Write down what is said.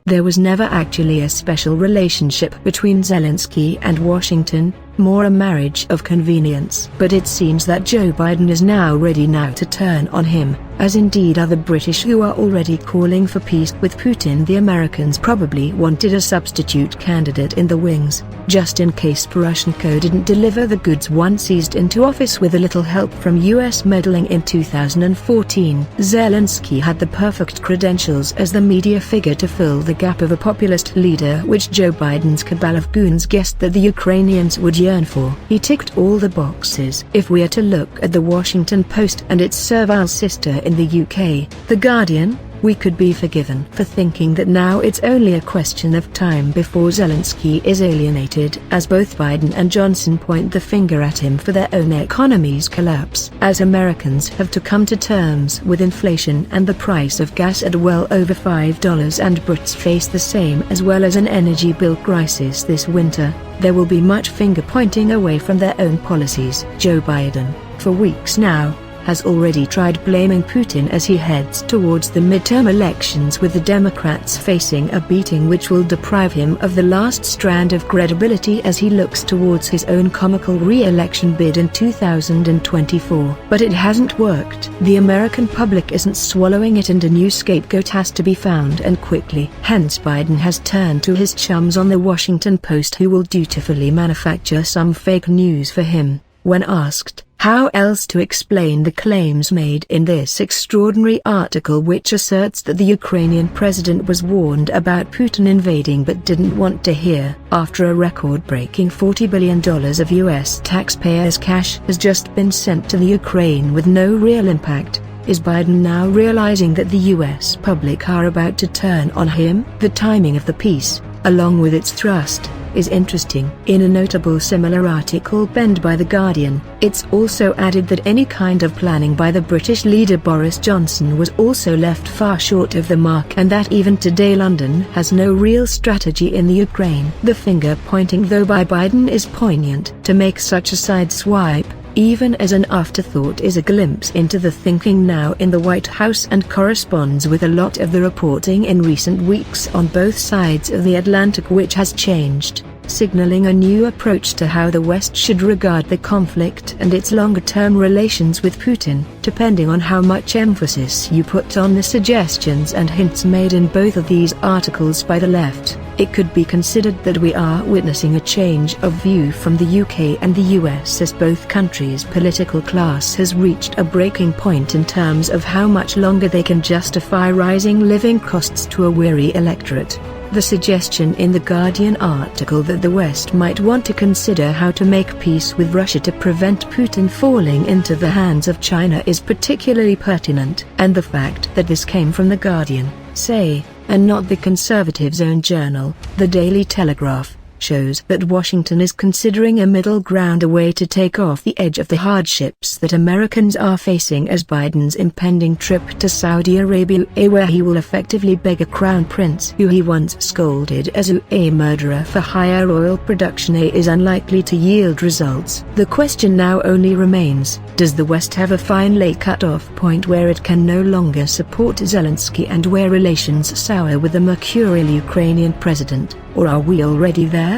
There was never actually a special relationship between Zelensky and Washington, more a marriage of convenience. But it seems that Joe Biden is now ready to turn on him, as indeed are the British, who are already calling for peace with Putin. The Americans probably wanted a substitute candidate in the wings, just in case Poroshenko didn't deliver the goods once eased into office with a little help from US meddling in 2014. Zelensky had the perfect credentials as the media figure to fill the gap of a populist leader which Joe Biden's cabal of goons guessed that the Ukrainians would yearn for. He ticked all the boxes. If we are to look at the Washington Post and its servile sister in the UK, The Guardian, we could be forgiven for thinking that now it's only a question of time before Zelensky is alienated, as both Biden and Johnson point the finger at him for their own economies' collapse. As Americans have to come to terms with inflation and the price of gas at well over $5, and Brits face the same as well as an energy bill crisis this winter, there will be much finger pointing away from their own policies. Joe Biden, for weeks now, has already tried blaming Putin as he heads towards the midterm elections, with the Democrats facing a beating which will deprive him of the last strand of credibility as he looks towards his own comical re-election bid in 2024. But it hasn't worked. The American public isn't swallowing it, and a new scapegoat has to be found, and quickly. Hence Biden has turned to his chums on the Washington Post, who will dutifully manufacture some fake news for him. When asked how else to explain the claims made in this extraordinary article, which asserts that the Ukrainian president was warned about Putin invading but didn't want to hear, after a record-breaking $40 billion of US taxpayers' cash has just been sent to the Ukraine with no real impact, is Biden now realizing that the US public are about to turn on him? The timing of the piece, along with its thrust, is interesting. In a notable similar article penned by The Guardian, it's also added that any kind of planning by the British leader Boris Johnson was also left far short of the mark, and that even today London has no real strategy in the Ukraine. The finger pointing though by Biden is poignant. To make such a sideswipe, even as an afterthought, is a glimpse into the thinking now in the White House, and corresponds with a lot of the reporting in recent weeks on both sides of the Atlantic, which has changed, signaling a new approach to how the West should regard the conflict and its longer-term relations with Putin. Depending on how much emphasis you put on the suggestions and hints made in both of these articles by the left, it could be considered that we are witnessing a change of view from the UK and the US, as both countries' political class has reached a breaking point in terms of how much longer they can justify rising living costs to a weary electorate. The suggestion in the Guardian article that the West might want to consider how to make peace with Russia to prevent Putin falling into the hands of China is particularly pertinent, and the fact that this came from the Guardian, say, and not the Conservatives' own journal, The Daily Telegraph, shows that Washington is considering a middle ground, a way to take off the edge of the hardships that Americans are facing as Biden's impending trip to Saudi Arabia, where he will effectively beg a crown prince who he once scolded as a murderer for higher oil production, is unlikely to yield results. The question now only remains, does the West have a finally cut-off point where it can no longer support Zelensky and where relations sour with the mercurial Ukrainian president, or are we already there?